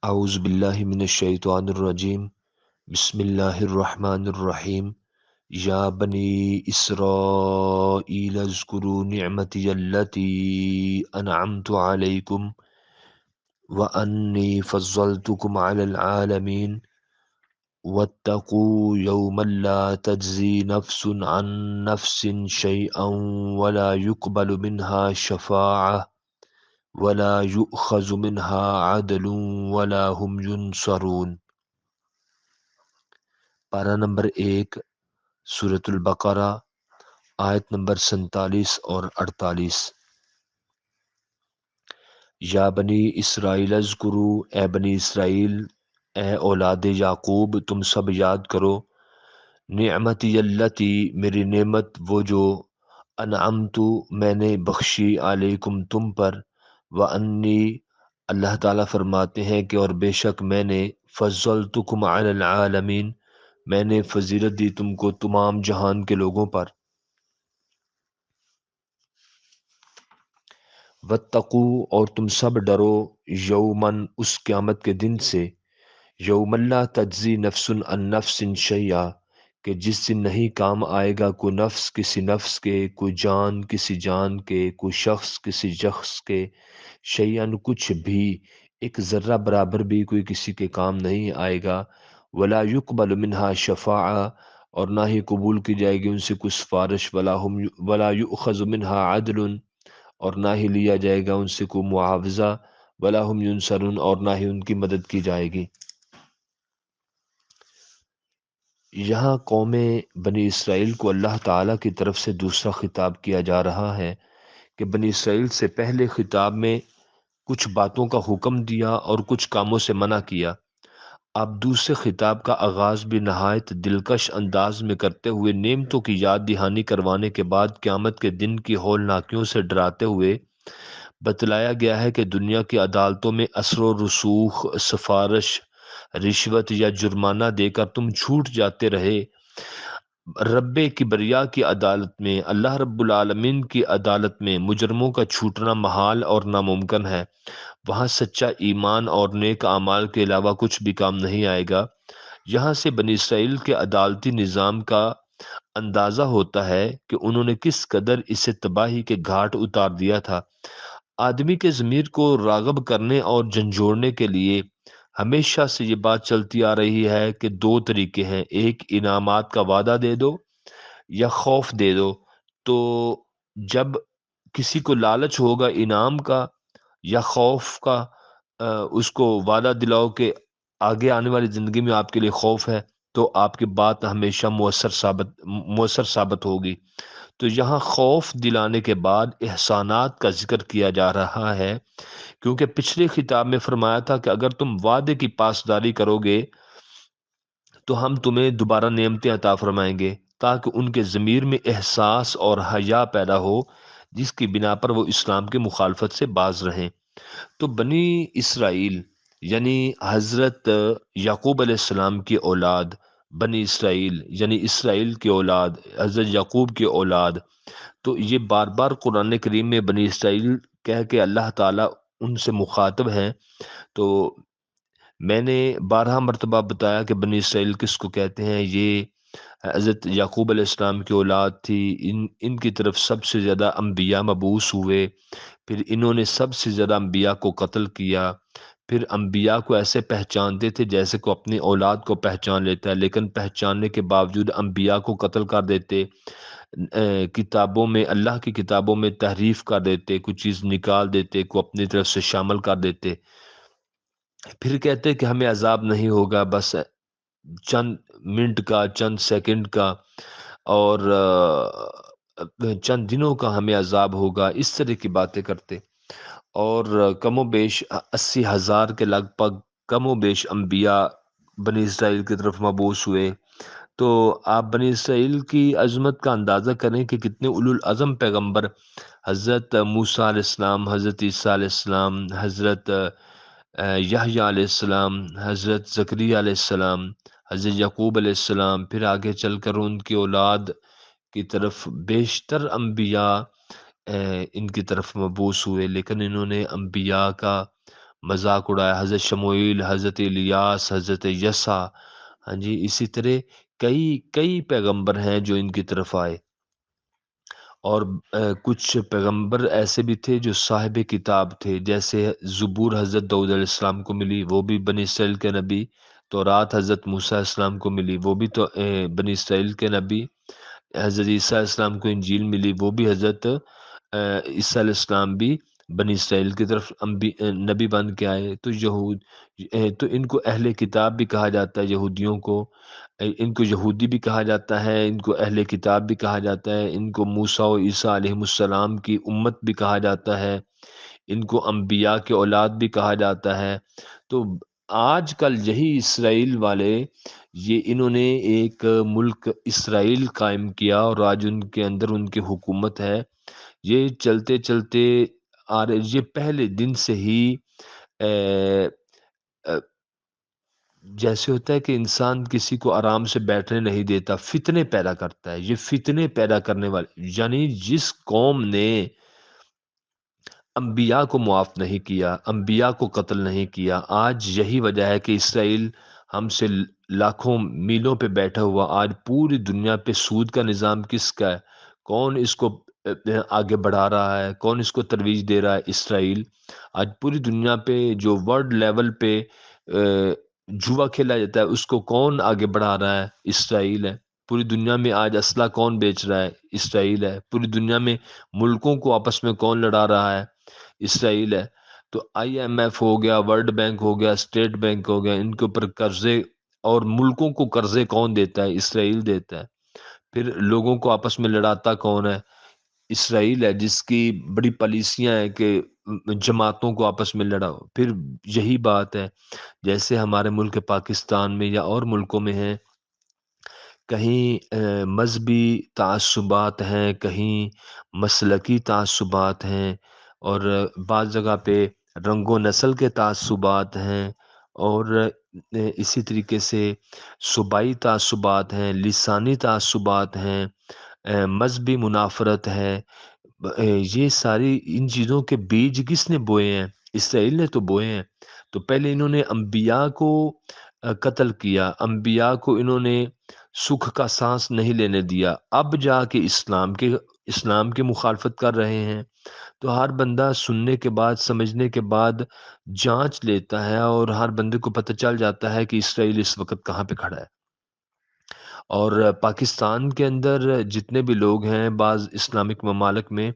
اعوذ باللہ من الشیطان الرجیم بسم اللہ الرحمن الرحیم یا بنی اسرائیل اذکروا نعمتی التی انعمت علیکم وانی فضلتکم علی العالمین واتقوا یوما لا تجزی نفس عن نفس شیئا ولا يقبل منها شفاعة ولا يؤخذ منها عدل ولا هم ينصرون۔ پارہ نمبر 1، سورۃ البقرہ، آیت نمبر 47 اور 48۔ یا بنی اسرائیل اذکروا، اے بنی اسرائیل، اے اولاد یعقوب، تم سب یاد کرو، نعمتی اللتی، میری نعمت وہ جو، انعمت، میں نے بخشی، علیکم تم پر، وانی، اللہ تعالیٰ فرماتے ہیں کہ اور بے شک میں نے، فضلتکم علی العالمین، میں نے فضیلت دی تم کو تمام جہان کے لوگوں پر، واتقوا، اور تم سب ڈرو، یومن، اس قیامت کے دن سے، یوم لا تجزی نفس عن نفس شیئا، کہ جس دن نہیں کام آئے گا کوئی نفس کسی نفس کے، کوئی جان کسی جان کے، کوئی شخص کسی شخص کے، شیئن کچھ بھی، ایک ذرہ برابر بھی کوئی کسی کے کام نہیں آئے گا، ولا یقبل منہا شفاعہ، اور نہ ہی قبول کی جائے گی ان سے کچھ سفارش، ولا یؤخذ منہا عدل، اور نہ ہی لیا جائے گا ان سے کوئی معاوضہ، ولا ہم ینصرون، اور نہ ہی ان کی مدد کی جائے گی۔ یہاں قوم بنی اسرائیل کو اللہ تعالیٰ کی طرف سے دوسرا خطاب کیا جا رہا ہے کہ بنی اسرائیل سے پہلے خطاب میں کچھ باتوں کا حکم دیا اور کچھ کاموں سے منع کیا۔ اب دوسرے خطاب کا آغاز بھی نہایت دلکش انداز میں کرتے ہوئے نعمتوں کی یاد دہانی کروانے کے بعد قیامت کے دن کی ہولناکیوں سے ڈراتے ہوئے بتلایا گیا ہے کہ دنیا کی عدالتوں میں اثر و رسوخ، سفارش، رشوت یا جرمانہ دے کر تم چھوٹ جاتے رہے، رب کبریا کی عدالت میں، اللہ رب العالمین کی عدالت میں مجرموں کا چھوٹنا محال اور ناممکن ہے۔ وہاں سچا ایمان اور نیک اعمال کے علاوہ کچھ بھی کام نہیں آئے گا۔ یہاں سے بنی اسرائیل کے عدالتی نظام کا اندازہ ہوتا ہے کہ انہوں نے کس قدر اسے تباہی کے گھاٹ اتار دیا تھا۔ آدمی کے ضمیر کو راغب کرنے اور جھنجھوڑنے کے لیے ہمیشہ سے یہ بات چلتی آ رہی ہے کہ دو طریقے ہیں، ایک انعامات کا وعدہ دے دو یا خوف دے دو۔ تو جب کسی کو لالچ ہوگا انعام کا یا خوف کا، اس کو وعدہ دلاؤ کہ آگے آنے والی زندگی میں آپ کے لیے خوف ہے، تو آپ کی بات ہمیشہ مؤثر ثابت ہوگی۔ تو یہاں خوف دلانے کے بعد احسانات کا ذکر کیا جا رہا ہے، کیونکہ پچھلے خطاب میں فرمایا تھا کہ اگر تم وعدے کی پاسداری کرو گے تو ہم تمہیں دوبارہ نعمتیں عطا فرمائیں گے، تاکہ ان کے ضمیر میں احساس اور حیا پیدا ہو، جس کی بنا پر وہ اسلام کی مخالفت سے باز رہیں۔ تو بنی اسرائیل یعنی حضرت یعقوب علیہ السلام کی اولاد، بنی اسرائیل یعنی اسرائیل کی اولاد، حضرت یعقوب کی اولاد، تو یہ بار بار قرآن کریم میں بنی اسرائیل کہہ کے اللہ تعالیٰ ان سے مخاطب ہیں۔ تو میں نے 12 مرتبہ بتایا کہ بنی اسرائیل کس کو کہتے ہیں۔ یہ حضرت یعقوب علیہ السلام کی اولاد تھی، ان کی طرف سب سے زیادہ انبیاء مبعوث ہوئے، پھر انہوں نے سب سے زیادہ انبیاء کو قتل کیا، پھر انبیاء کو ایسے پہچانتے تھے جیسے کو اپنی اولاد کو پہچان لیتا ہے، لیکن پہچاننے کے باوجود انبیاء کو قتل کر دیتے، کتابوں میں، اللہ کی کتابوں میں تحریف کر دیتے، کچھ چیز نکال دیتے، کو اپنی طرف سے شامل کر دیتے، پھر کہتے کہ ہمیں عذاب نہیں ہوگا، بس چند منٹ کا، چند سیکنڈ کا، اور چند دنوں کا ہمیں عذاب ہوگا، اس طرح کی باتیں کرتے۔ اور کم و بیش 80,000 کے لگ بھگ کم و بیش انبیاء بنی اسرائیل کی طرف مبعوث ہوئے۔ تو آپ بنی اسرائیل کی عظمت کا اندازہ کریں کہ کتنے اولو العزم پیغمبر، حضرت موسیٰ علیہ السلام، حضرت عیسیٰ علیہ السلام، حضرت یحییٰ علیہ السلام، حضرت زکریا علیہ السلام، حضرت یعقوب علیہ السلام، پھر آگے چل کر ان کی اولاد کی طرف بیشتر انبیاء ان کی طرف مبعوث ہوئے، لیکن انہوں نے انبیاء کا مذاق اڑایا، حضرت شموئیل، حضرت الیاس، حضرت یسع، ہاں جی، اسی طرح کئی کئی پیغمبر ہیں جو ان کی طرف آئے، اور کچھ پیغمبر ایسے بھی تھے جو صاحب کتاب تھے، جیسے زبور حضرت داؤد علیہ السلام کو ملی، وہ بھی بنی اسرائیل کے نبی، تورات حضرت موسیٰ علیہ السلام کو ملی، وہ بھی تو بنی اسرائیل کے نبی، حضرت عیسیٰ علیہ السلام کو انجیل ملی، وہ بھی حضرت عیسیٰ علیہ السلام بھی بنی اسرائیل کی طرف نبی بن کے آئے۔ تو تو ان کو اہل کتاب بھی کہا جاتا ہے، یہودیوں کو، ان کو یہودی بھی کہا جاتا ہے، ان کو اہل کتاب بھی کہا جاتا ہے، ان کو موسیٰ و عیسیٰ علیہ السلام کی امت بھی کہا جاتا ہے، ان کو انبیاء کے اولاد بھی کہا جاتا ہے۔ تو آج کل یہی اسرائیل والے، یہ انہوں نے ایک ملک اسرائیل قائم کیا، اور آج ان کے اندر ان کی حکومت ہے۔ یہ چلتے چلتے آ رہے، یہ پہلے دن سے ہی اے، اے، جیسے ہوتا ہے کہ انسان کسی کو آرام سے بیٹھنے نہیں دیتا، فتنے پیدا کرتا ہے، یہ فتنے پیدا کرنے والے، یعنی جس قوم نے انبیاء کو معاف نہیں کیا، انبیاء کو قتل نہیں کیا، آج یہی وجہ ہے کہ اسرائیل ہم سے لاکھوں میلوں پہ بیٹھا ہوا، آج پوری دنیا پہ سود کا نظام کس کا ہے؟ کون اس کو آگے بڑھا رہا ہے؟ کون اس کو ترویج دے رہا ہے؟ اسرائیل۔ آج پوری دنیا پہ جو ورلڈ لیول پہ جوا کھیلا جاتا ہے، اس کو کون آگے بڑھا رہا ہے؟ اسرائیل ہے۔ پوری دنیا میں آج اسلحہ کون بیچ رہا ہے؟ اسرائیل ہے۔ پوری دنیا میں ملکوں کو آپس میں کون لڑا رہا ہے؟ اسرائیل ہے۔ تو آئی ایم ایف ہو گیا، ورلڈ بینک ہو گیا، اسٹیٹ بینک ہو گیا، ان کے اوپر قرضے، اور ملکوں کو قرضے کون دیتا ہے؟ اسرائیل دیتا ہے۔ پھر لوگوں کو آپس میں لڑاتا کون ہے؟ اسرائیل ہے، جس کی بڑی پالیسیاں ہیں کہ جماعتوں کو آپس میں لڑاؤ۔ پھر یہی بات ہے، جیسے ہمارے ملک پاکستان میں یا اور ملکوں میں ہیں، کہیں مذہبی تعصبات ہیں، کہیں مسلکی تعصبات ہیں، اور بعض جگہ پہ رنگ و نسل کے تعصبات ہیں، اور اسی طریقے سے صوبائی تعصبات ہیں، لسانی تعصبات ہیں، مذہبی منافرت ہے۔ یہ ساری ان چیزوں کے بیج کس نے بوئے ہیں؟ اسرائیل نے تو بوئے ہیں۔ تو پہلے انہوں نے انبیاء کو قتل کیا، انبیاء کو انہوں نے سکھ کا سانس نہیں لینے دیا، اب جا کے اسلام کی مخالفت کر رہے ہیں۔ تو ہر بندہ سننے کے بعد، سمجھنے کے بعد جانچ لیتا ہے، اور ہر بندے کو پتہ چل جاتا ہے کہ اسرائیل اس وقت کہاں پہ کھڑا ہے۔ اور پاکستان کے اندر جتنے بھی لوگ ہیں بعض اسلامک ممالک میں،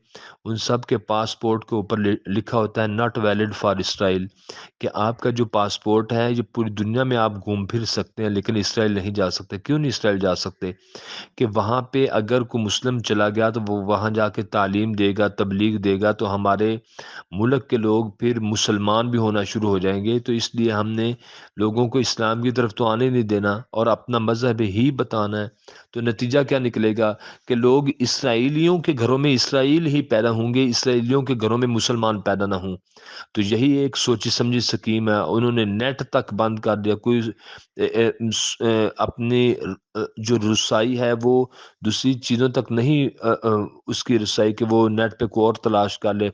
ان سب کے پاسپورٹ کے اوپر لکھا ہوتا ہے ناٹ ویلڈ فار اسرائیل، کہ آپ کا جو پاسپورٹ ہے یہ پوری دنیا میں آپ گھوم پھر سکتے ہیں، لیکن اسرائیل نہیں جا سکتے۔ کیوں نہیں اسرائیل جا سکتے؟ کہ وہاں پہ اگر کوئی مسلم چلا گیا تو وہ وہاں جا کے تعلیم دے گا، تبلیغ دے گا، تو ہمارے ملک کے لوگ پھر مسلمان بھی ہونا شروع ہو جائیں گے۔ تو اس لیے ہم نے لوگوں کو اسلام کی طرف تو آنے نہیں دینا، اور اپنا مذہب ہی بتانا ہے۔ تو نتیجہ کیا نکلے گا؟ کہ لوگ اسرائیلیوں کے گھروں میں اسرائیل ہی پیدا ہوں گے، اسرائیلیوں کے گھروں میں مسلمان پیدا نہ ہوں۔ تو یہی ایک سوچی سمجھی سکیم ہے۔ انہوں نے نیٹ تک بند کر دیا، کوئی اپنی جو رسائی ہے وہ دوسری چیزوں تک نہیں، اس کی رسائی کہ وہ نیٹ پہ کوئی اور تلاش کر لے،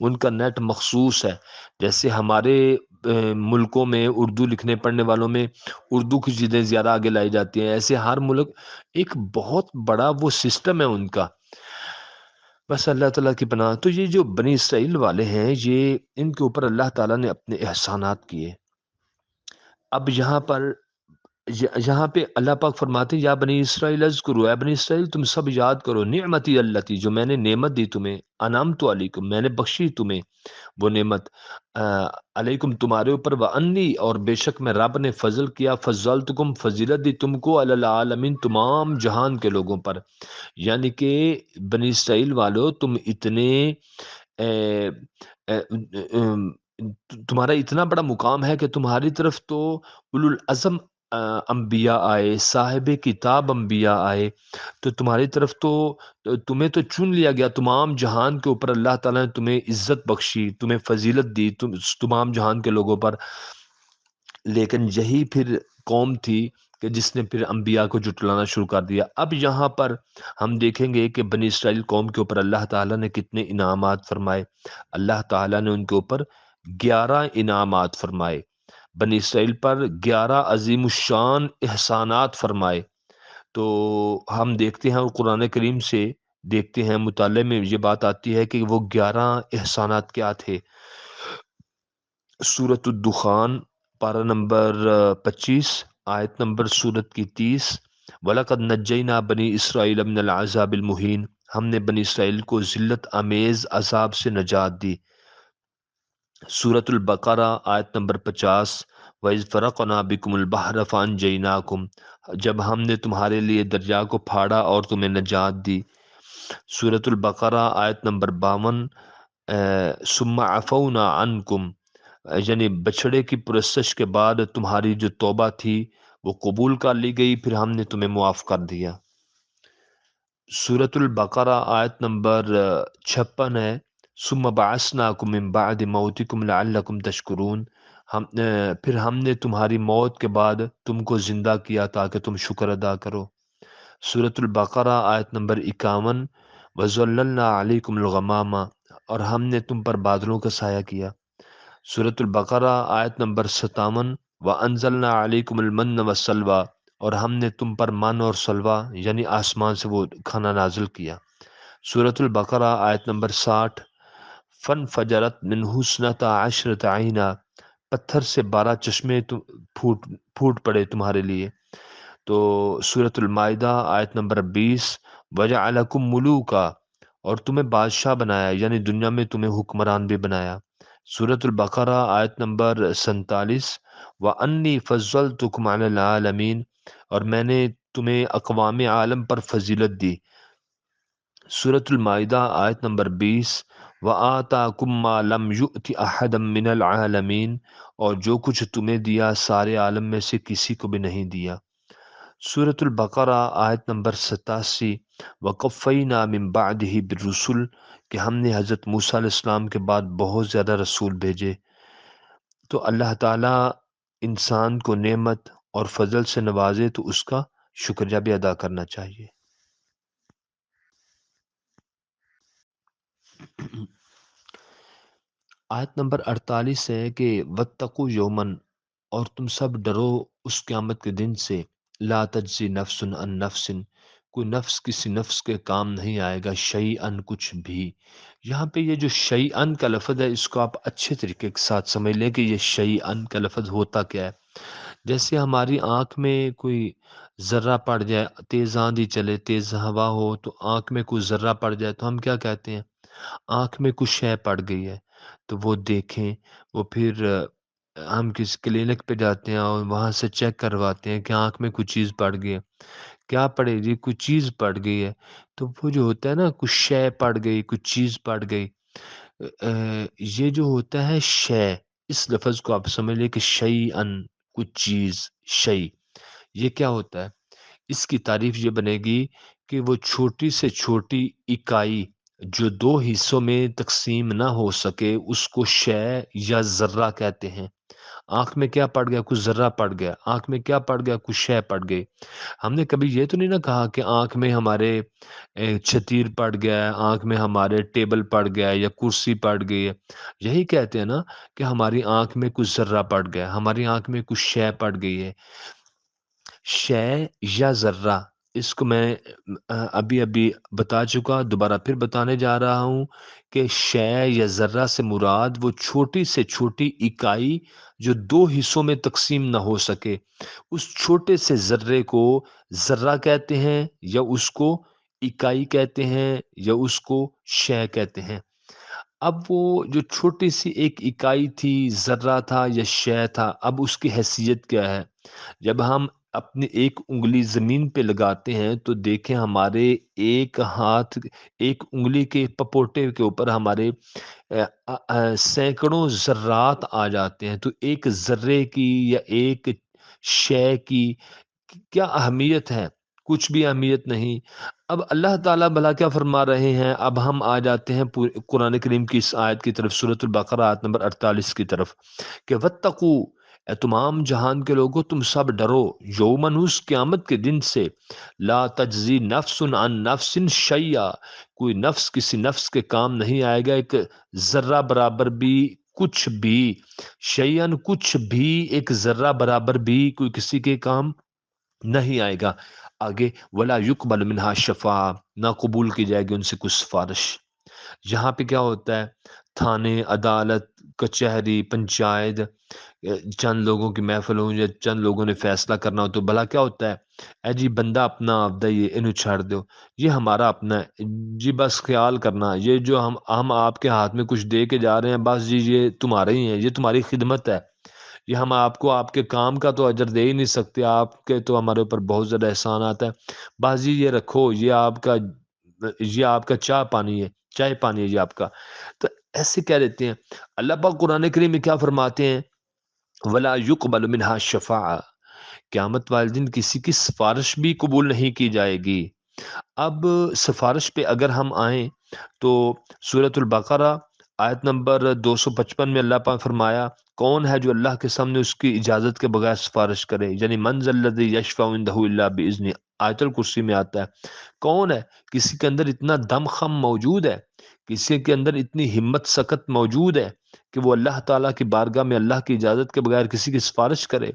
ان کا نیٹ مخصوص ہے۔ جیسے ہمارے ملکوں میں اردو لکھنے پڑھنے والوں میں اردو کی چیزیں زیادہ آگے لائی جاتی ہیں، ایسے ہر ملک ایک بہت بڑا وہ سسٹم ہے ان کا۔ بس اللہ تعالیٰ کی پناہ۔ تو یہ جو بنی اسرائیل والے ہیں، یہ ان کے اوپر اللہ تعالیٰ نے اپنے احسانات کیے۔ اب یہاں پہ اللہ پاک فرماتے ہیں، یا بنی اسرائیل اذکروا، اے بنی اسرائیل تم سب یاد کرو، نعمتی اللتی، جو میں نے نعمت دی تمہیں، انعمت علیکم، میں نے بخشی تمہیں وہ نعمت، علیکم تمہارے اوپر، وانی، اور بے شک میں رب نے فضل کیا، فضلتکم، فضیلت دی تم کو، علی العالمین، تمام جہان کے لوگوں پر۔ یعنی کہ بنی اسرائیل والو، تم اتنے اے، اے، ام، تمہارا اتنا بڑا مقام ہے کہ تمہاری طرف تو اولو العزم انبیاء آئے، صاحب کتاب انبیاء آئے، تو تمہاری طرف تو تمہیں تو چن لیا گیا، تمام جہان کے اوپر اللہ تعالیٰ نے تمہیں عزت بخشی، تمہیں فضیلت دی تمام جہان کے لوگوں پر۔ لیکن یہی پھر قوم تھی کہ جس نے پھر انبیاء کو جھٹلانا شروع کر دیا۔ اب یہاں پر ہم دیکھیں گے کہ بنی اسرائیل قوم کے اوپر اللہ تعالیٰ نے کتنے انعامات فرمائے۔ اللہ تعالیٰ نے ان کے اوپر 11 انعامات فرمائے، بنی اسرائیل پر 11 عظیم الشان احسانات فرمائے۔ تو ہم دیکھتے ہیں اور قرآن کریم سے دیکھتے ہیں، مطالعے میں یہ بات آتی ہے کہ وہ 11 احسانات کیا تھے۔ سورۃ الدخان پارہ نمبر 25، آیت نمبر سورت کی 30، وَلَقَدْ نَجَّيْنَا بَنِي إِسْرَائِيلَ مِنَ الْعَذَابِ الْمُهِينِ، ہم نے بنی اسرائیل کو ذلت آمیز عذاب سے نجات دی۔ سورۃ البقرہ آیت نمبر 50، وَإِذْ فَرَقْنَا بِكُمُ الْبَحْرَ فَأَنْجَيْنَاكُمْ، جب ہم نے تمہارے لیے دریا کو پھاڑا اور تمہیں نجات دی۔ سورۃ البقرہ آیت نمبر 52، ثُمَّ عَفَوْنَا عَنْكُمْ، یعنی بچھڑے کی پرستش کے بعد تمہاری جو توبہ تھی وہ قبول کر لی گئی، پھر ہم نے تمہیں معاف کر دیا۔ سورۃ البقرہ آیت نمبر 56 ہے، ثم بعثناکم من بعد موتکم لعلکم تشکرون، پھر ہم نے تمہاری موت کے بعد تم کو زندہ کیا تاکہ تم شکر ادا کرو۔ سورۃ البقرہ آیت نمبر 51، وَظَلَّلْنَا عَلَيْكُمُ الْغَمَامَ، اور ہم نے تم پر بادلوں کا سایہ کیا۔ سورۃ البقرہ آیت نمبر 57، وَأَنزَلْنَا عَلَيْكُمُ الْمَنَّ وَالسَّلْوَىٰ، اور ہم نے تم پر من اور سلوہ یعنی آسمان سے وہ کھانا نازل کیا۔ سورۃ البقرہ آیت نمبر 60، فَانْفَجَرَتْ مِنْهُ اثْنَتَا عَشْرَةَ عَيْنًا، پتھر سے 12 چشمے پھوٹ پڑے تمہارے لیے۔ تو سورۃ المائدہ آیت نمبر 20، وَجَعَلَكُم مُلُوكًا، اور تمہیں بادشاہ بنایا یعنی دنیا میں تمہیں حکمران بھی بنایا۔ سورۃ البقرہ آیت نمبر 47، وَأَنِّي فَضَّلْتُكُمْ عَلَى الْعَالَمِينَ، اور میں نے تمہیں اقوام عالم پر فضیلت دی۔ سورۃ المائدہ آیت نمبر 20، وَآتَاكُم مَّا لَمْ يُؤْتِ أَحَدًا مِّنَ الْعَالَمِينَ، اور جو کچھ تمہیں دیا سارے عالم میں سے کسی کو بھی نہیں دیا۔ سورۃ البقرہ آیت نمبر 87، وَقَفَّيْنَا مِن بَعْدِهِ بِالرُّسُلِ، کہ ہم نے حضرت موسیٰ علیہ السلام کے بعد بہت زیادہ رسول بھیجے۔ تو اللہ تعالیٰ انسان کو نعمت اور فضل سے نوازے تو اس کا شکریہ بھی ادا کرنا چاہیے۔ آیت نمبر 48 ہے کہ وَاتَّقُوا یومًا، اور تم سب ڈرو اس قیامت کے دن سے، لا تجزی نفس عن نفس، کوئی نفس کسی نفس کے کام نہیں آئے گا، شیئن کچھ بھی۔ یہاں پہ یہ جو شیئن کا لفظ ہے اس کو آپ اچھے طریقے کے ساتھ سمجھ لیں کہ یہ شیئن کا لفظ ہوتا کیا ہے۔ جیسے ہماری آنکھ میں کوئی ذرہ پڑ جائے، تیز آندھی چلے، تیز ہوا ہو تو آنکھ میں کوئی ذرہ پڑ جائے تو ہم کیا کہتے ہیں؟ آنکھ میں کچھ شے پڑ گئی ہے، تو وہ دیکھیں، وہ پھر ہم کسی کلینک پہ جاتے ہیں اور وہاں سے چیک کرواتے ہیں کہ آنکھ میں کچھ چیز پڑ گئی ہے۔ کیا پڑے گی؟ کچھ چیز پڑ گئی ہے۔ تو وہ جو ہوتا ہے نا، کچھ شے پڑ گئی، کچھ چیز پڑ گئی، یہ جو ہوتا ہے شے، اس لفظ کو آپ سمجھ لیں کہ شیئن کچھ چیز، شیء، یہ کیا ہوتا ہے؟ اس کی تعریف یہ بنے گی کہ وہ چھوٹی سے چھوٹی اکائی جو دو حصوں میں تقسیم نہ ہو سکے اس کو شے یا ذرہ کہتے ہیں۔ آنکھ میں کیا پڑ گیا؟ کچھ ذرہ پڑ گیا۔ آنکھ میں کیا پڑ گیا؟ کچھ شے پڑ گئی۔ ہم نے کبھی یہ تو نہیں نہ کہا کہ آنکھ میں ہمارے چھتیر پڑ گیا ہے، آنکھ میں ہمارے ٹیبل پڑ گیا ہے یا کرسی پڑ گئی ہے۔ یہی کہتے ہیں نا کہ ہماری آنکھ میں کچھ ذرہ پڑ گیا، ہماری آنکھ میں کچھ شے پڑ گئی ہے۔ شے یا ذرہ، اس کو میں ابھی بتا چکا، دوبارہ پھر بتانے جا رہا ہوں کہ شے یا ذرہ سے مراد وہ چھوٹی سے چھوٹی اکائی جو دو حصوں میں تقسیم نہ ہو سکے، اس چھوٹے سے ذرے کو ذرہ کہتے ہیں یا اس کو اکائی کہتے ہیں یا اس کو شے کہتے ہیں۔ اب وہ جو چھوٹی سی ایک اکائی تھی، ذرہ تھا یا شے تھا، اب اس کی حیثیت کیا ہے؟ جب ہم اپنی ایک انگلی زمین پہ لگاتے ہیں تو دیکھیں ہمارے ایک ہاتھ، ایک انگلی کے پپوٹے کے اوپر ہمارے سینکڑوں ذرات آ جاتے ہیں۔ تو ایک ذرے کی یا ایک شے کی کیا اہمیت ہے؟ کچھ بھی اہمیت نہیں۔ اب اللہ تعالیٰ بھلا کیا فرما رہے ہیں؟ اب ہم آ جاتے ہیں قرآن کریم کی اس آیت کی طرف، سورۃ البقرہ آیت نمبر 48 کی طرف، کہ وَاتَّقُوا، اے تمام جہان کے لوگوں تم سب ڈرو، یومن، اس قیامت کے دن سے، لا تجزی نفس عن نفس شیئا، کوئی نفس کسی نفس کے کام نہیں آئے گا، ایک ذرہ برابر بھی کچھ بھی، شیئن کچھ بھی، ایک ذرہ برابر بھی کوئی کسی کے کام نہیں آئے گا۔ آگے ولا یقبل منہا شفاعہ، نہ قبول کی جائے گی ان سے کچھ سفارش۔ یہاں پہ کیا ہوتا ہے، تھانے، عدالت، کچہری، پنچایت، چند لوگوں کی محفل ہو یا چند لوگوں نے فیصلہ کرنا ہو تو بھلا کیا ہوتا ہے، اے جی بندہ اپنا آپ دا یہ انہوں چھاڑ دو، یہ ہمارا اپنا ہے جی، بس خیال کرنا یہ جو ہم آپ کے ہاتھ میں کچھ دے کے جا رہے ہیں، بس جی یہ تمہارے ہی ہیں، یہ تمہاری خدمت ہے، یہ ہم آپ کو آپ کے کام کا تو اجر دے ہی نہیں سکتے، آپ کے تو ہمارے اوپر بہت زیادہ احسان آتا ہے، بس جی یہ رکھو، یہ آپ کا چائے پانی ہے یہ آپ کا۔ تو ایسے کہہ دیتے ہیں۔ اللہ پاک قرآن کریم میں کیا فرماتے ہیں، ولا يقبل منها شفاعہ، قیامت والے دن کسی کی سفارش بھی قبول نہیں کی جائے گی۔ اب سفارش پہ اگر ہم آئیں تو سورۃ البقرہ آیت نمبر 255 میں اللہ پاک فرمایا، کون ہے جو اللہ کے سامنے اس کی اجازت کے بغیر سفارش کرے، یعنی من ذا الذی یشفع عندہ الا باذنہ، آیت الکرسی میں آتا ہے۔ کون ہے، کسی کے اندر اتنا دم خم موجود ہے، کسی کے اندر اتنی ہمت سکت موجود ہے کہ وہ اللہ تعالیٰ کی بارگاہ میں اللہ کی اجازت کے بغیر کسی کی سفارش کرے۔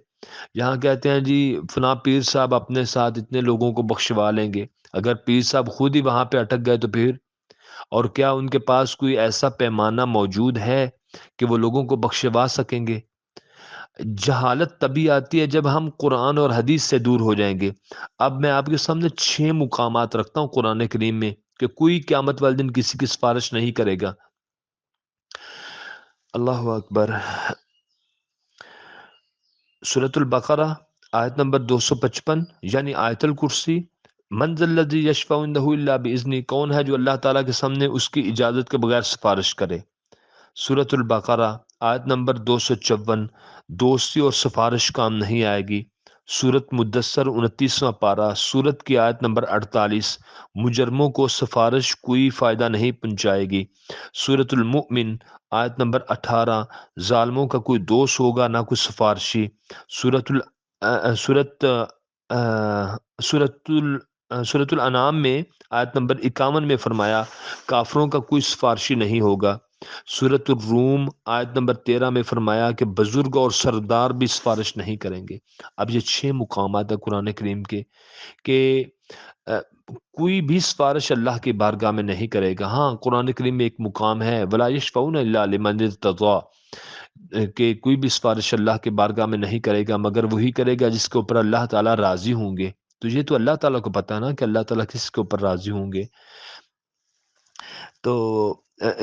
یہاں کہتے ہیں جی فلاں پیر صاحب اپنے ساتھ اتنے لوگوں کو بخشوا لیں گے، اگر پیر صاحب خود ہی وہاں پہ اٹک گئے تو پھر، اور کیا ان کے پاس کوئی ایسا پیمانہ موجود ہے کہ وہ لوگوں کو بخشوا سکیں گے؟ جہالت تبھی آتی ہے جب ہم قرآن اور حدیث سے دور ہو جائیں گے۔ اب میں آپ کے سامنے 6 مقامات رکھتا ہوں قرآن کریم میں کہ کوئی قیامت والے دن کسی کی سفارش نہیں کرے گا۔ اللہ اکبر۔ سورۃ البقرہ آیت نمبر 255 یعنی آیت الکرسی، من ذا الذی یشفع عندہ الا باذنہ، کون ہے جو اللہ تعالیٰ کے سامنے اس کی اجازت کے بغیر سفارش کرے۔ سورۃ البقرہ آیت نمبر 254، دوستی اور سفارش کام نہیں آئے گی۔ سورۃ مدثر 29واں پارہ، سورت کی آیت نمبر 48، مجرموں کو سفارش کوئی فائدہ نہیں پہنچائے گی۔ سورۃ المؤمن آیت نمبر 18، ظالموں کا کوئی دوست ہوگا نہ کوئی سفارشی۔ سورۃ ال سورت سورت ال سورۃ الانعام میں آیت نمبر 51 میں فرمایا، کافروں کا کوئی سفارشی نہیں ہوگا۔ سورۃ الروم آیت نمبر 13 میں فرمایا کہ بزرگ اور سردار بھی سفارش نہیں کریں گے۔ اب یہ 6 مقامات ہیں قرآن کریم کے کہ کوئی بھی سفارش اللہ کی بارگاہ میں نہیں کرے گا۔ ہاں قرآن کریم میں ایک مقام ہے ولا یشفعون الا لمن ارتضی، کہ کوئی بھی سفارش اللہ کے بارگاہ میں نہیں کرے گا مگر وہی کرے گا جس کے اوپر اللہ تعالیٰ راضی ہوں گے۔ تو یہ تو اللہ تعالیٰ کو پتہ ہے نا کہ اللہ تعالیٰ کس کے اوپر راضی ہوں گے۔ تو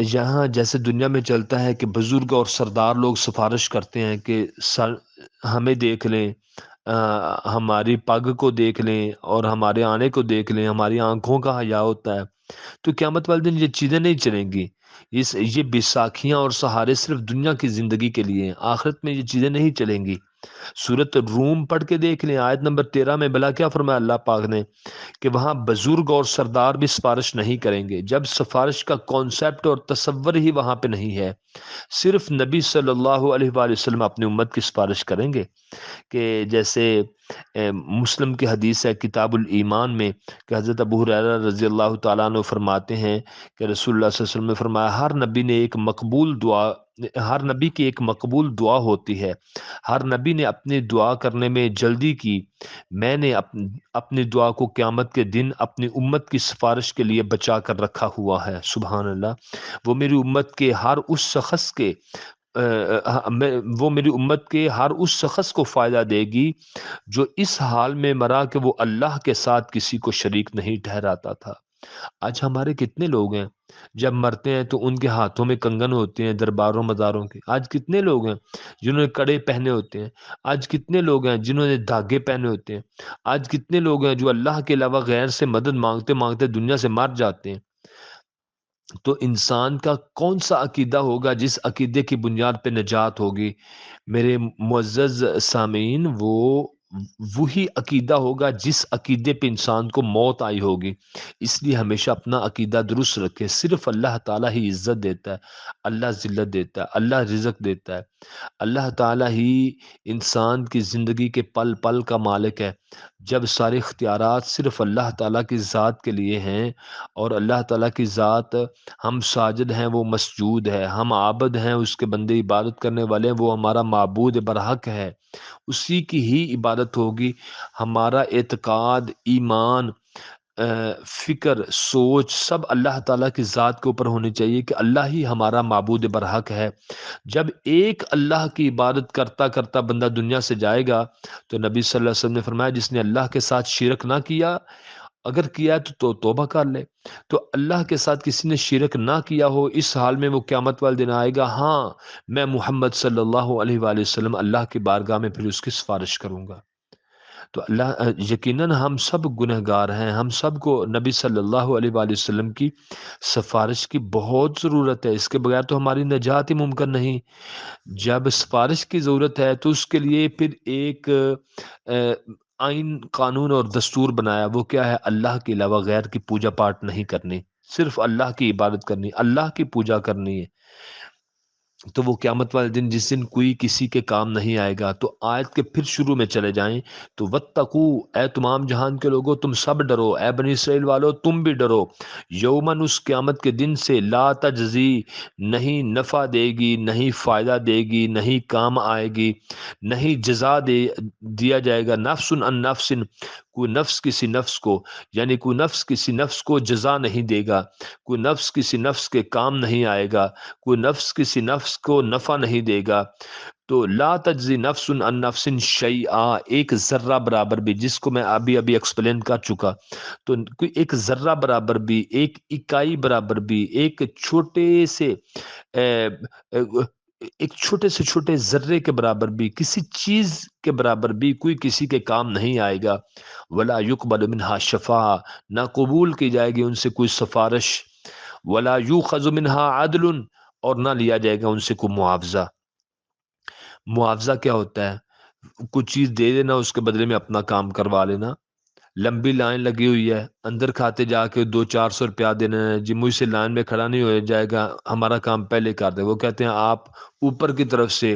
یہاں جیسے دنیا میں چلتا ہے کہ بزرگ اور سردار لوگ سفارش کرتے ہیں کہ ہمیں دیکھ لیں، ہماری پگ کو دیکھ لیں اور ہمارے آنے کو دیکھ لیں، ہماری آنکھوں کا حیا ہوتا ہے۔ تو قیامت والے دن یہ چیزیں نہیں چلیں گی، یہ بیساکھیاں اور سہارے صرف دنیا کی زندگی کے لیے ہیں، آخرت میں یہ چیزیں نہیں چلیں گی۔ سورۃ روم پڑھ کے دیکھ لیں آیت نمبر 13 میں بلا کیا فرمایا اللہ پاک نے کہ وہاں بزرگ اور سردار بھی سفارش نہیں کریں گے، جب سفارش کا کانسیپٹ اور تصور ہی وہاں پہ نہیں ہے، صرف نبی صلی اللہ علیہ وآلہ وسلم اپنی امت کی سفارش کریں گے۔ کہ جیسے مسلم کی حدیث ہے کتاب الایمان میں کہ حضرت ابو ہریرہ رضی اللہ تعالیٰ عنہ فرماتے ہیں کہ رسول اللہ صلی اللہ علیہ وسلم نے فرمایا، ہر نبی کی ایک مقبول دعا ہوتی ہے، ہر نبی نے اپنی دعا کرنے میں جلدی کی، میں نے اپنی دعا کو قیامت کے دن اپنی امت کی سفارش کے لیے بچا کر رکھا ہوا ہے۔ سبحان اللہ۔ وہ میری امت کے ہر اس شخص کے وہ میری امت کے ہر اس شخص کو فائدہ دے گی جو اس حال میں مرا کہ وہ اللہ کے ساتھ کسی کو شریک نہیں ٹھہراتا تھا۔ آج ہمارے کتنے لوگ ہیں جب مرتے ہیں تو ان کے ہاتھوں میں کنگن ہوتے ہیں درباروں مزاروں کے، آج کتنے لوگ ہیں جنہوں نے کڑے پہنے ہوتے ہیں، آج کتنے لوگ ہیں جنہوں نے دھاگے پہنے ہوتے ہیں، آج کتنے لوگ ہیں جو اللہ کے علاوہ غیر سے مدد مانگتے مانگتے دنیا سے مر جاتے ہیں۔ تو انسان کا کون سا عقیدہ ہوگا جس عقیدے کی بنیاد پہ نجات ہوگی؟ میرے معزز سامعین، وہی عقیدہ ہوگا جس عقیدے پہ انسان کو موت آئی ہوگی۔ اس لیے ہمیشہ اپنا عقیدہ درست رکھے، صرف اللہ تعالیٰ ہی عزت دیتا ہے، اللہ ذلت دیتا ہے، اللہ رزق دیتا ہے، اللہ تعالیٰ ہی انسان کی زندگی کے پل پل کا مالک ہے۔ جب سارے اختیارات صرف اللہ تعالیٰ کی ذات کے لیے ہیں، اور اللہ تعالیٰ کی ذات، ہم ساجد ہیں وہ مسجود ہے، ہم عابد ہیں اس کے بندے، عبادت کرنے والے ہیں وہ ہمارا معبود برحق ہے، اسی کی ہی عبادت ہوگی۔ ہمارا اعتقاد، ایمان، فکر، سوچ سب اللہ تعالیٰ کی ذات کے اوپر ہونی چاہیے کہ اللہ ہی ہمارا معبود برحق ہے۔ جب ایک اللہ کی عبادت کرتا کرتا بندہ دنیا سے جائے گا، تو نبی صلی اللہ علیہ وسلم نے فرمایا جس نے اللہ کے ساتھ شرک نہ کیا، اگر کیا ہے تو توبہ کر لے۔ تو اللہ کے ساتھ کسی نے شرک نہ کیا ہو، اس حال میں وہ قیامت والے دن آئے گا، ہاں میں محمد صلی اللہ علیہ وآلہ وسلم اللہ کی بارگاہ میں پھر اس کی سفارش کروں گا۔ تو یقیناً ہم سب گنہگار ہیں، ہم سب کو نبی صلی اللہ علیہ وآلہ وسلم کی سفارش کی بہت ضرورت ہے، اس کے بغیر تو ہماری نجات ہی ممکن نہیں۔ جب سفارش کی ضرورت ہے تو اس کے لیے پھر ایک آئین، قانون اور دستور بنایا، وہ کیا ہے؟ اللہ کے علاوہ غیر کی پوجا پاٹ نہیں کرنی، صرف اللہ کی عبادت کرنی، اللہ کی پوجا کرنی ہے۔ تو وہ قیامت والے دن جس دن کوئی کسی کے کام نہیں آئے گا، تو آیت کے پھر شروع میں چلے جائیں تو واتقو، اے تمام جہان کے لوگوں تم سب ڈرو، اے بنی اسرائیل والو تم بھی ڈرو، یومن، اس قیامت کے دن سے، لا تجزی، نہیں نفع دے گی، نہیں فائدہ دے گی، نہیں کام آئے گی، نہیں جزا دیا جائے گا، نفس ان نفس، کوئی نفس کسی نفس کو، یعنی کوئی نفس کسی نفس کو جزا نہیں دے گا، کوئی نفس کسی نفس کے کام نہیں آئے گا، کوئی نفس کسی نفس کو نفع نہیں دے گا۔ تو لا تجزی نفس عن نفس شیئا، ایک ذرہ برابر بھی، جس کو میں ابھی ایکسپلین کر چکا، تو کوئی ایک ذرہ برابر بھی، ایک اکائی برابر بھی، ایک چھوٹے سے ایک چھوٹے سے چھوٹے ذرے کے برابر بھی، کسی چیز کے برابر بھی کوئی کسی کے کام نہیں آئے گا۔ ولا یقبل منہا شفاعہ، نہ قبول کی جائے گی ان سے کوئی سفارش، ولا یؤخذ منہا عدل، اور نہ لیا جائے گا ان سے کوئی معاوضہ۔ معاوضہ کیا ہوتا ہے؟ کچھ چیز دے دینا، اس کے بدلے میں اپنا کام کروا لینا۔ لمبی لائن لگی ہوئی ہے، اندر کھاتے جا کے 200-400 روپیہ دینا ہے، جی مجھ سے لائن میں کھڑا نہیں ہو جائے گا، ہمارا کام پہلے کر دے۔ وہ کہتے ہیں آپ اوپر کی طرف سے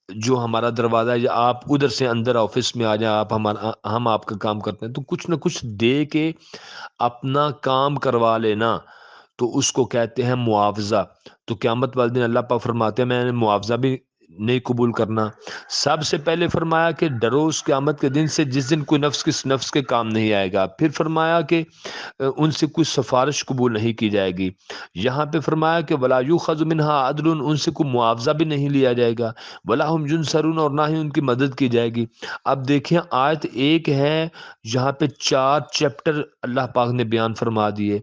جو ہمارا دروازہ ہے، یا آپ ادھر سے اندر آفس میں آ جائیں، آپ ہمارا، ہم آپ کا کام کرتے ہیں۔ تو کچھ نہ کچھ دے کے اپنا کام کروا لینا، تو اس کو کہتے ہیں معاوضہ۔ تو قیامت والے دن اللہ پاک فرماتے ہیں میں نے معاوضہ بھی نہیں قبول کرنا۔ سب سے پہلے فرمایا کہ ڈرو اس قیامت کے دن سے جس دن کوئی نفس کس نفس کے کام نہیں آئے گا، پھر فرمایا کہ ان سے کوئی سفارش قبول نہیں کی جائے گی۔ یہاں پہ فرمایا کہ ولا یؤخذ منہا عدل، ان سے کوئی معاوضہ بھی نہیں لیا جائے گا، ولا ہم ینصرون، اور نہ ہی ان کی مدد کی جائے گی۔ اب دیکھیں آیت ایک ہے، یہاں پہ 4 چیپٹر اللہ پاک نے بیان فرما دیے،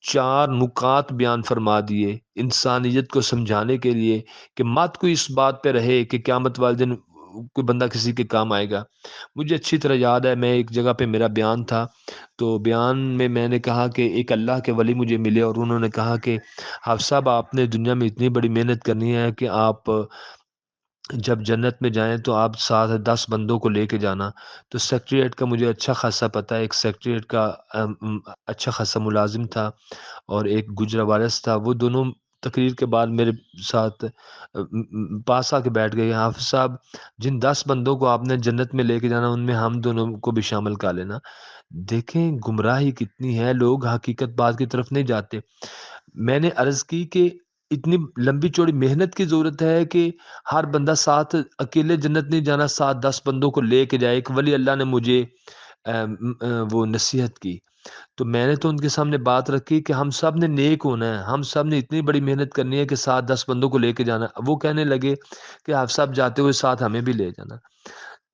4 نکات بیان فرما دیے انسانیت کو سمجھانے کے لیے کہ مت کوئی اس بات پہ رہے کہ قیامت والے دن کوئی بندہ کسی کے کام آئے گا۔ مجھے اچھی طرح یاد ہے، میں ایک جگہ پہ میرا بیان تھا، تو بیان میں نے کہا کہ ایک اللہ کے ولی مجھے ملے، اور انہوں نے کہا کہ حافظ صاحب آپ نے دنیا میں اتنی بڑی محنت کرنی ہے کہ آپ جب جنت میں جائیں تو آپ 7-10 بندوں کو لے کے جانا۔ تو سیکریٹریٹ کا مجھے اچھا خاصا پتہ ہے، ایک سیکریٹریٹ کا اچھا خاصا ملازم تھا، اور ایک گجرا وارث تھا، وہ دونوں تقریر کے بعد میرے ساتھ پاس آ کے بیٹھ گئے، حافظ صاحب جن 10 بندوں کو آپ نے جنت میں لے کے جانا ان میں ہم دونوں کو بھی شامل کر لینا۔ دیکھیں گمراہی کتنی ہے، لوگ حقیقت بات کی طرف نہیں جاتے۔ میں نے عرض کی کہ اتنی لمبی چوڑی محنت کی ضرورت ہے کہ ہر بندہ ساتھ اکیلے جنت نہیں جانا، 7-10 بندوں کو لے کے جائے۔ ایک ولی اللہ نے مجھے وہ نصیحت کی، تو میں نے تو ان کے سامنے بات رکھی کہ ہم سب نے نیک ہونا ہے، ہم سب نے اتنی بڑی محنت کرنی ہے کہ 7-10 بندوں کو لے کے جانا۔ وہ کہنے لگے کہ آپ صاحب جاتے ہوئے ساتھ ہمیں بھی لے جانا۔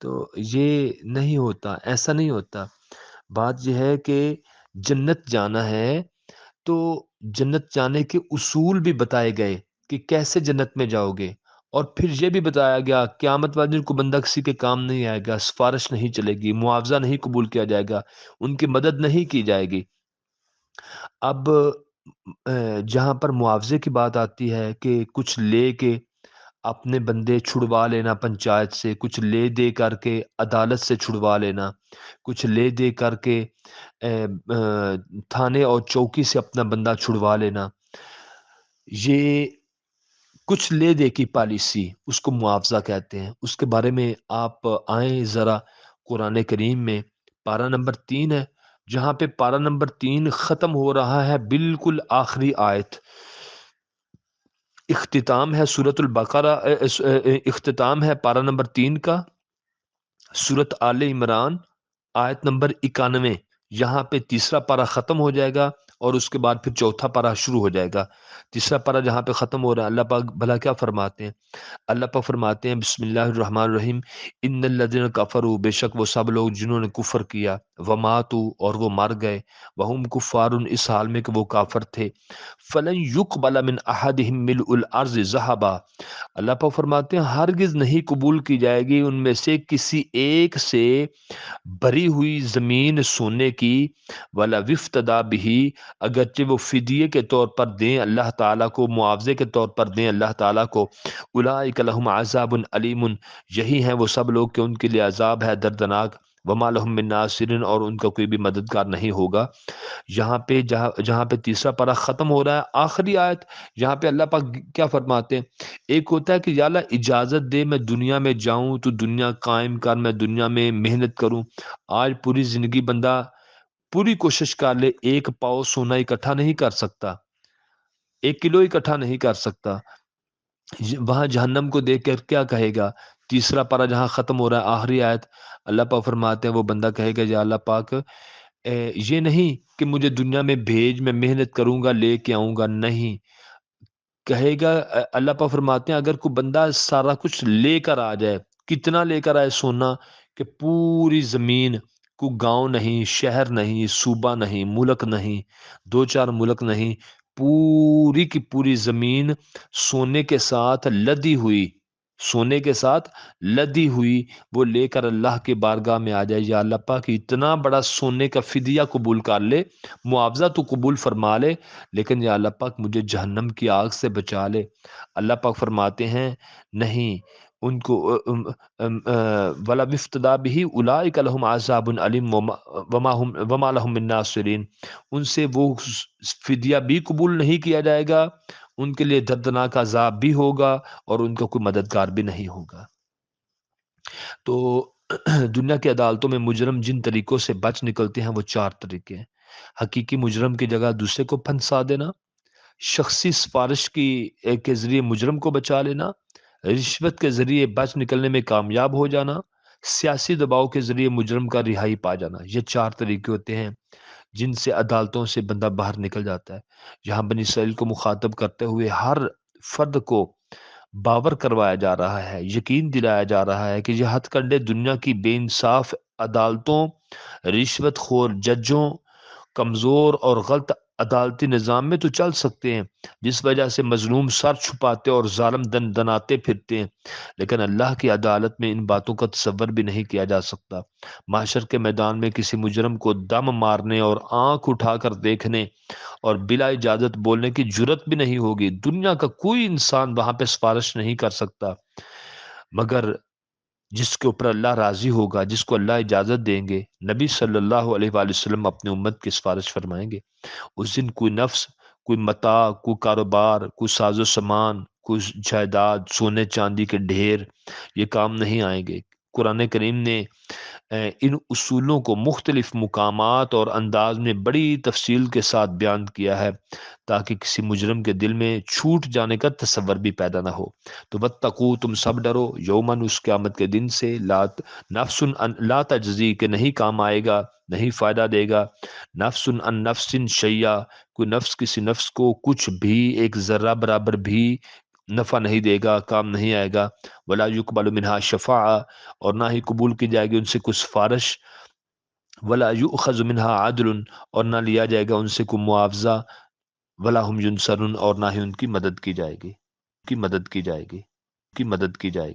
تو یہ نہیں ہوتا، ایسا نہیں ہوتا۔ بات یہ ہے کہ جنت جانا ہے تو جنت جانے کے اصول بھی بتائے گئے کہ کیسے جنت میں جاؤ گے، اور پھر یہ بھی بتایا گیا قیامت والے دن کو بندہ کسی کے کام نہیں آئے گا، سفارش نہیں چلے گی، معاوضہ نہیں قبول کیا جائے گا، ان کی مدد نہیں کی جائے گی۔ اب جہاں پر معاوضے کی بات آتی ہے کہ کچھ لے کے اپنے بندے چھڑوا لینا پنچایت سے، کچھ لے دے کر کے عدالت سے چھڑوا لینا، کچھ لے دے کر کے تھانے اور چوکی سے اپنا بندہ چھڑوا لینا، یہ کچھ لے دے کی پالیسی، اس کو معاوضہ کہتے ہیں۔ اس کے بارے میں آپ آئیں ذرا قرآن کریم میں پارہ نمبر 3 ہے، جہاں پہ پارہ نمبر 3 ختم ہو رہا ہے، بالکل آخری آیت اختتام ہے سورۃ البقرہ، اختتام ہے پارہ نمبر 3 کا، سورۃ آل عمران آیت نمبر 91، یہاں پہ تیسرا پارہ ختم ہو جائے گا اور اس کے بعد پھر چوتھا پارہ شروع ہو جائے گا۔ تیسرا پارہ جہاں پہ ختم ہو رہا ہے، اللہ پاک بھلا کیا فرماتے ہیں؟ اللہ پاک فرماتے ہیں بسم اللہ الرحمن الرحیم، ان الذین کفروا، بے شک وہ سب لوگ جنہوں نے کفر کیا، وماتوا اور وہ مر گئے، وہم کفار اس حال میں کہ وہ کافر تھے، فلن یقبل من احدہم ملء الارض ذہبا، اللہ پاک فرماتے ہیں ہرگز نہیں قبول کی جائے گی ان میں سے کسی ایک سے بھری ہوئی زمین سونے کی، ولا وفتدا بھی، اگرچہ وہ فدیے کے طور پر دیں اللہ تعالیٰ کو، معاوضے کے طور پر دیں اللہ تعالیٰ کو، اولئک لہم عذاب علیم، یہی ہیں وہ سب لوگ کہ ان کے لیے عذاب ہے دردناک، وما لہم من ناصرین، اور ان کا کوئی بھی مددگار نہیں ہوگا۔ یہاں پہ جہاں پہ تیسرا پارہ ختم ہو رہا ہے، آخری آیت، یہاں پہ اللہ پاک کیا فرماتے ہیں؟ ایک ہوتا ہے کہ یا اللہ اجازت دے میں دنیا میں جاؤں تو دنیا قائم کر، میں دنیا میں محنت کروں۔ آج پوری زندگی بندہ پوری کوشش کر لے، ایک پاؤ سونا اکٹھا نہیں کر سکتا، 1 کلو اکٹھا نہیں کر سکتا۔ وہاں جہنم کو دیکھ کر کیا کہے گا؟ تیسرا پارہ جہاں ختم ہو رہا ہے، آخری آیت، اللہ پاک فرماتے ہیں وہ بندہ کہے گا یا اللہ پاک یہ نہیں کہ مجھے دنیا میں بھیج، میں محنت کروں گا لے کے آؤں گا، نہیں کہے گا۔ اللہ پاک فرماتے ہیں اگر کوئی بندہ سارا کچھ لے کر آ جائے، کتنا لے کر آئے سونا؟ کہ پوری زمین، کوئی گاؤں نہیں، شہر نہیں، صوبہ نہیں، ملک نہیں، 2 4 ملک نہیں، پوری کی پوری زمین سونے کے ساتھ لدی ہوئی، سونے کے ساتھ لدی ہوئی وہ لے کر اللہ کے بارگاہ میں آ جائے، یا اللہ پاک اتنا بڑا سونے کا فدیہ قبول کر لے، معاوضہ تو قبول فرما لے، لیکن یا اللہ پاک مجھے جہنم کی آگ سے بچا لے۔ اللہ پاک فرماتے ہیں نہیں، ان کو ولا مفتدا بھی اولئک لہم عذاب علیم وما لہم من ناصرین، ان سے وہ فدیہ بھی قبول نہیں کیا جائے گا، ان کے لیے دردناک عذاب بھی ہوگا اور ان کا کوئی مددگار بھی نہیں ہوگا۔ تو دنیا کی عدالتوں میں مجرم جن طریقوں سے بچ نکلتے ہیں وہ 4 طریقے ہیں۔ حقیقی مجرم کی جگہ دوسرے کو پھنسا دینا، شخصی سفارش کے ذریعے مجرم کو بچا لینا، رشوت کے ذریعے بچ نکلنے میں کامیاب ہو جانا، سیاسی دباؤ کے ذریعے مجرم کا رہائی پا جانا، یہ 4 طریقے ہوتے ہیں جن سے عدالتوں سے بندہ باہر نکل جاتا ہے۔ یہاں بنی اسرائیل کو مخاطب کرتے ہوئے ہر فرد کو باور کروایا جا رہا ہے، یقین دلایا جا رہا ہے کہ یہ ہتھ کنڈے دنیا کی بے انصاف عدالتوں، رشوت خور ججوں، کمزور اور غلط عدالتی نظام میں تو چل سکتے ہیں، جس وجہ سے مظلوم سر چھپاتے اور ظالم دن دناتے پھرتے ہیں، لیکن اللہ کی عدالت میں ان باتوں کا تصور بھی نہیں کیا جا سکتا۔ محشر کے میدان میں کسی مجرم کو دم مارنے اور آنکھ اٹھا کر دیکھنے اور بلا اجازت بولنے کی جرت بھی نہیں ہوگی۔ دنیا کا کوئی انسان وہاں پہ سفارش نہیں کر سکتا، مگر جس کے اوپر اللہ راضی ہوگا، جس کو اللہ اجازت دیں گے، نبی صلی اللہ علیہ وآلہ وسلم اپنے امت کی سفارش فرمائیں گے۔ اس دن کوئی نفس، کوئی متاع، کوئی کاروبار، کوئی ساز و سامان، کوئی جائیداد، سونے چاندی کے ڈھیر یہ کام نہیں آئیں گے۔ قرآن کریم نے ان اصولوں کو مختلف مقامات اور انداز میں بڑی تفصیل کے ساتھ بیان کیا ہے تاکہ کسی مجرم کے دل میں چھوٹ جانے کا تصور بھی پیدا نہ ہو۔ تو واتقوا، تم سب ڈرو، یومن، اس قیامت کے دن سے، نفس لا تجزی، کہ نہیں کام آئے گا، نہیں فائدہ دے گا، نفس ان نفس شیئا، کوئی نفس کسی نفس کو کچھ بھی، ایک ذرہ برابر بھی نفع نہیں دے گا، کام نہیں آئے گا، ولا یقبل منہا شفاعہ، اور نہ ہی قبول کی جائے گی ان سے کوئی سفارش، ولا یؤخذ منہا عدل، اور نہ لیا جائے گا ان سے کوئی معاوضہ، ولا ہم ینصرون، اور نہ ہی ان کی مدد کی جائے گی، کی مدد کی جائے گی، کی مدد کی جائے گی۔